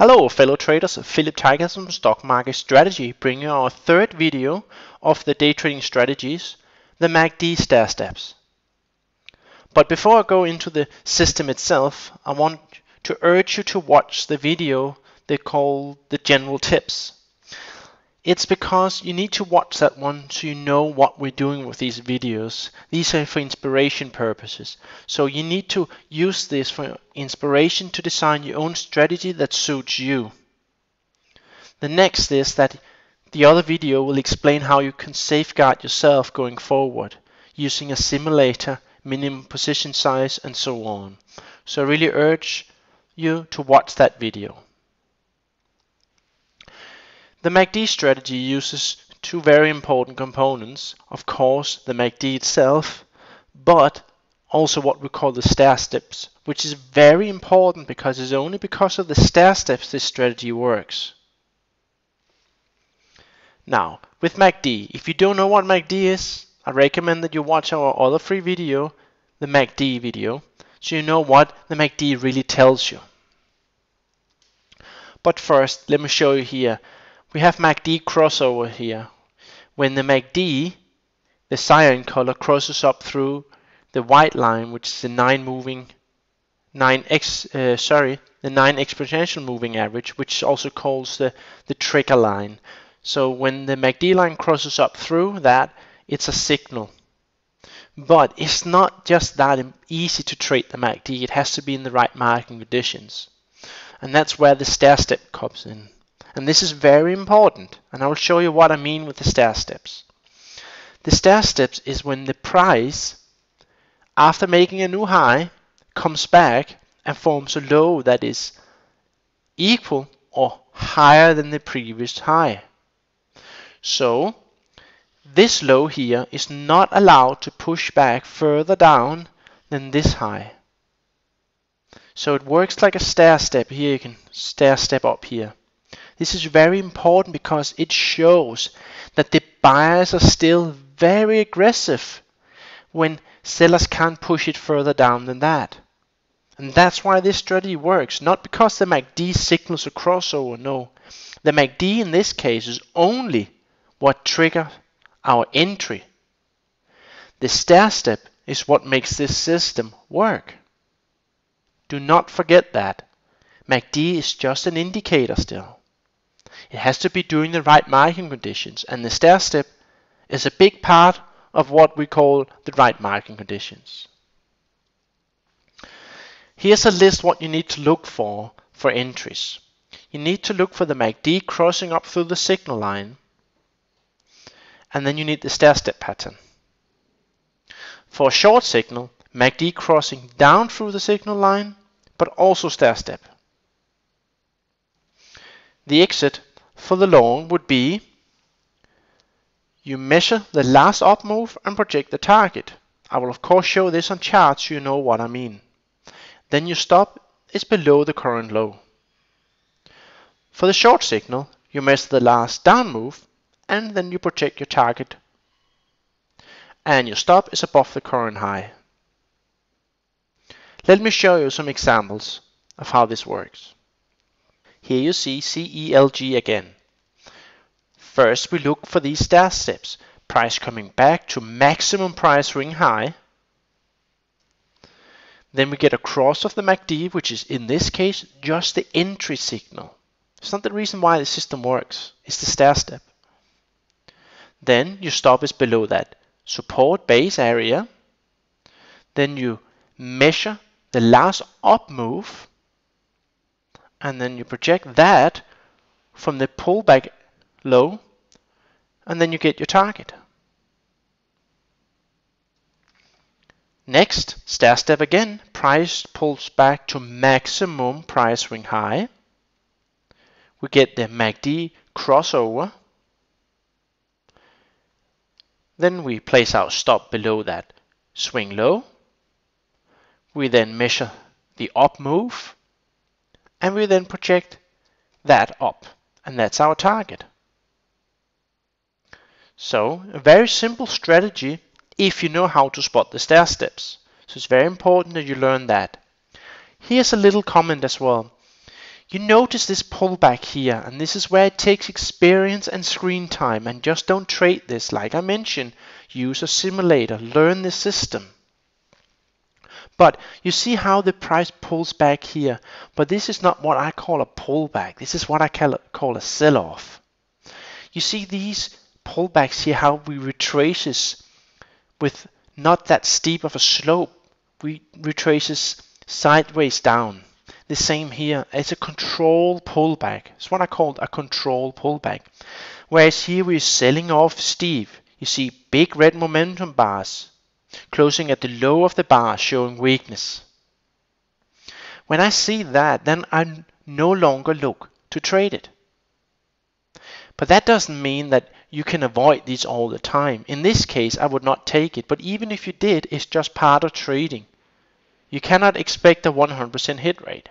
Hello fellow traders, Philip Tigers from Stock Market Strategy, bringing our third video of the day trading strategies, the MACD stair steps. But before I go into the system itself, I want to urge you to watch the video they call the general tips. It's because you need to watch that one so you know what we're doing with these videos. These are for inspiration purposes. So you need to use this for inspiration to design your own strategy that suits you. The next is that the other video will explain how you can safeguard yourself going forward using a simulator, minimum position size and so on. So I really urge you to watch that video. The MACD strategy uses two very important components, of course the MACD itself, but also what we call the stair steps, which is very important because it's only because of the stair steps this strategy works. Now, with MACD, if you don't know what MACD is, I recommend that you watch our other free video, the MACD video, so you know what the MACD really tells you. But first, let me show you here. We have MACD crossover here. When the MACD, the cyan color, crosses up through the white line, which is the 9 exponential moving average, which also calls the trigger line. So when the MACD line crosses up through that, it's a signal. But it's not just that easy to trade the MACD. It has to be in the right market conditions. And that's where the stair step comes in. And this is very important, and I will show you what I mean with the stair steps. The stair steps is when the price, after making a new high, comes back and forms a low that is equal or higher than the previous high. So this low here is not allowed to push back further down than this high. So it works like a stair step. Here you can stair step up here. This is very important because it shows that the buyers are still very aggressive when sellers can't push it further down than that. And that's why this strategy works, not because the MACD signals a crossover, no. The MACD in this case is only what triggers our entry. The stair step is what makes this system work. Do not forget that. MACD is just an indicator still. It has to be during the right market conditions, and the stair step is a big part of what we call the right market conditions. Here's a list what you need to look for entries. You need to look for the MACD crossing up through the signal line, and then you need the stair step pattern. For a short signal, MACD crossing down through the signal line, but also stair step. The exit for the long would be you measure the last up move and project the target. I will of course show this on charts so you know what I mean. Then your stop is below the current low. For the short signal, you measure the last down move and then you project your target. And your stop is above the current high. Let me show you some examples of how this works. Here you see CELG again. First we look for these stair steps, price coming back to maximum price ring high. Then we get a cross of the MACD, which is in this case just the entry signal. It's not the reason why the system works, it's the stair step. Then your stop is below that support base area. Then you measure the last up move, and then you project that from the pullback low, and then you get your target. Next, stair step again, price pulls back to maximum price ring high. We get the MACD crossover. Then we place our stop below that swing low. We then measure the up move, and we then project that up, and that's our target. So a very simple strategy if you know how to spot the stair steps. So it's very important that you learn that. Here's a little comment as well. You notice this pullback here, and this is where it takes experience and screen time, and just don't trade this. Like I mentioned, use a simulator, learn the system. But you see how the price pulls back here, but this is not what I call a pullback. This is what I call a sell-off. You see these pullbacks here, how we retraces with not that steep of a slope. We retraces sideways down. The same here. It's a control pullback. It's what I call a control pullback. Whereas here we're selling off steep. You see big red momentum bars closing at the low of the bar, showing weakness. When I see that, then I no longer look to trade it. But that doesn't mean that you can avoid these all the time. In this case, I would not take it, but even if you did, it's just part of trading. You cannot expect a 100% hit rate.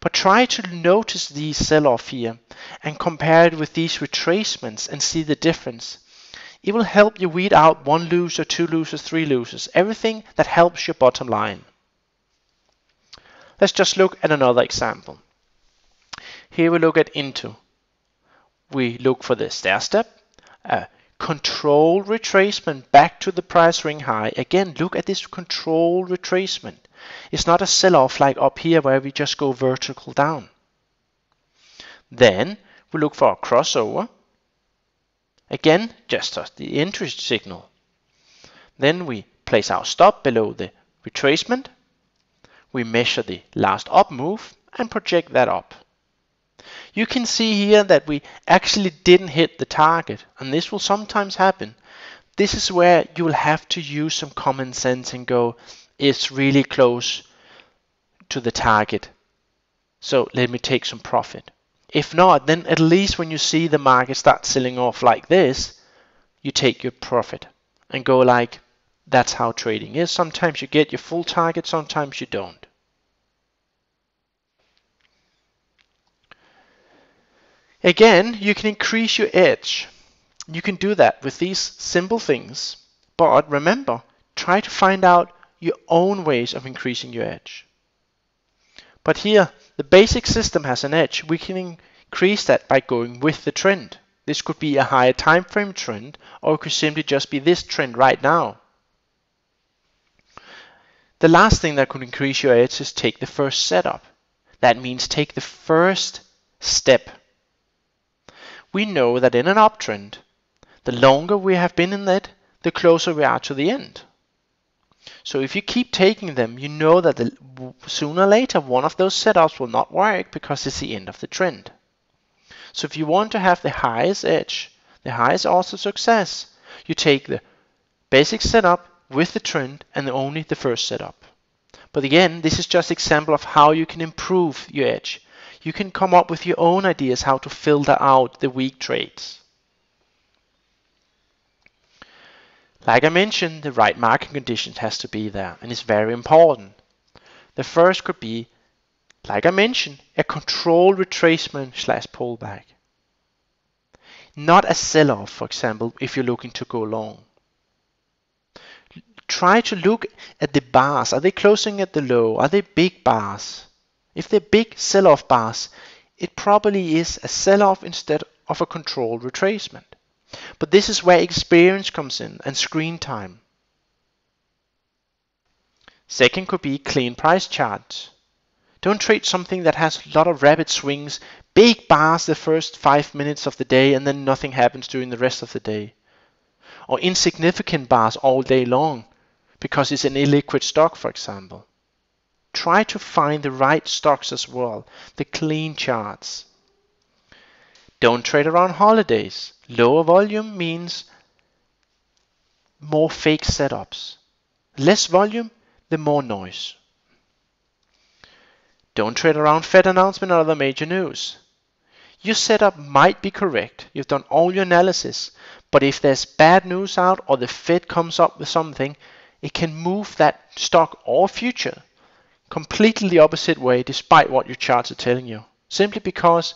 But try to notice these sell-off here and compare it with these retracements and see the difference. It will help you weed out 1 loser, 2 losers, 3 losers, everything that helps your bottom line. Let's just look at another example. Here we look at Into. We look for the stair step, a control retracement back to the price ring high. Again, look at this control retracement. It's not a sell-off like up here where we just go vertical down. Then we look for a crossover. Again, just as the entry signal. Then we place our stop below the retracement. We measure the last up move and project that up. You can see here that we actually didn't hit the target, and this will sometimes happen. This is where you will have to use some common sense and go, it's really close to the target, so let me take some profit. If not, then at least when you see the market start selling off like this, you take your profit and go like, that's how trading is. Sometimes you get your full target, sometimes you don't. Again, you can increase your edge. You can do that with these simple things, but remember, try to find out your own ways of increasing your edge. But here, the basic system has an edge. We can increase that by going with the trend. This could be a higher time frame trend, or it could simply just be this trend right now. The last thing that could increase your edge is take the first setup. That means take the first step. We know that in an uptrend, the longer we have been in it, the closer we are to the end. So if you keep taking them, you know that sooner or later one of those setups will not work because it's the end of the trend. So if you want to have the highest edge, the highest odds of success, you take the basic setup with the trend and only the first setup. But again, this is just an example of how you can improve your edge. You can come up with your own ideas how to filter out the weak trades. Like I mentioned, the right market conditions has to be there, and it's very important. The first could be, like I mentioned, a control retracement / pullback. Not a sell-off, for example, if you're looking to go long. Try to look at the bars. Are they closing at the low? Are they big bars? If they're big sell-off bars, it probably is a sell-off instead of a controlled retracement. But this is where experience comes in and screen time. Second could be clean price charts. Don't trade something that has a lot of rapid swings, big bars the first 5 minutes of the day and then nothing happens during the rest of the day. Or insignificant bars all day long because it's an illiquid stock, for example. Try to find the right stocks as well, the clean charts. Don't trade around holidays. Lower volume means more fake setups. Less volume, the more noise. Don't trade around Fed announcement or other major news. Your setup might be correct. You've done all your analysis. But if there's bad news out or the Fed comes up with something, it can move that stock or future completely the opposite way despite what your charts are telling you. Simply because,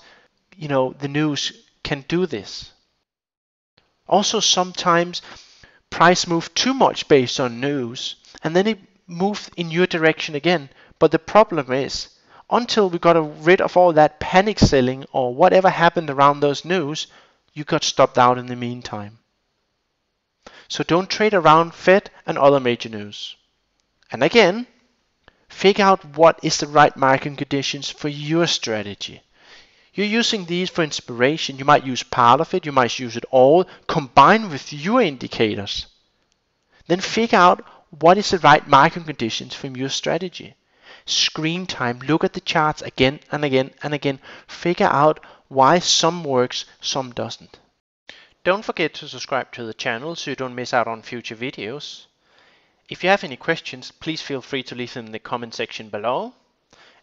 the news can do this. Also, sometimes price moves too much based on news and then it moves in your direction again. But the problem is, until we got rid of all that panic selling or whatever happened around those news, you got stopped out in the meantime. So don't trade around Fed and other major news. And again, figure out what is the right market conditions for your strategy. You're using these for inspiration. You might use part of it, you might use it all, combined with your indicators. Then figure out what is the right market conditions from your strategy. Screen time, look at the charts again and again and again. Figure out why some works, some doesn't. Don't forget to subscribe to the channel so you don't miss out on future videos. If you have any questions, please feel free to leave them in the comment section below.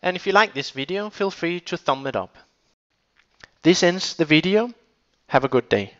And if you like this video, feel free to thumb it up. This ends the video. Have a good day.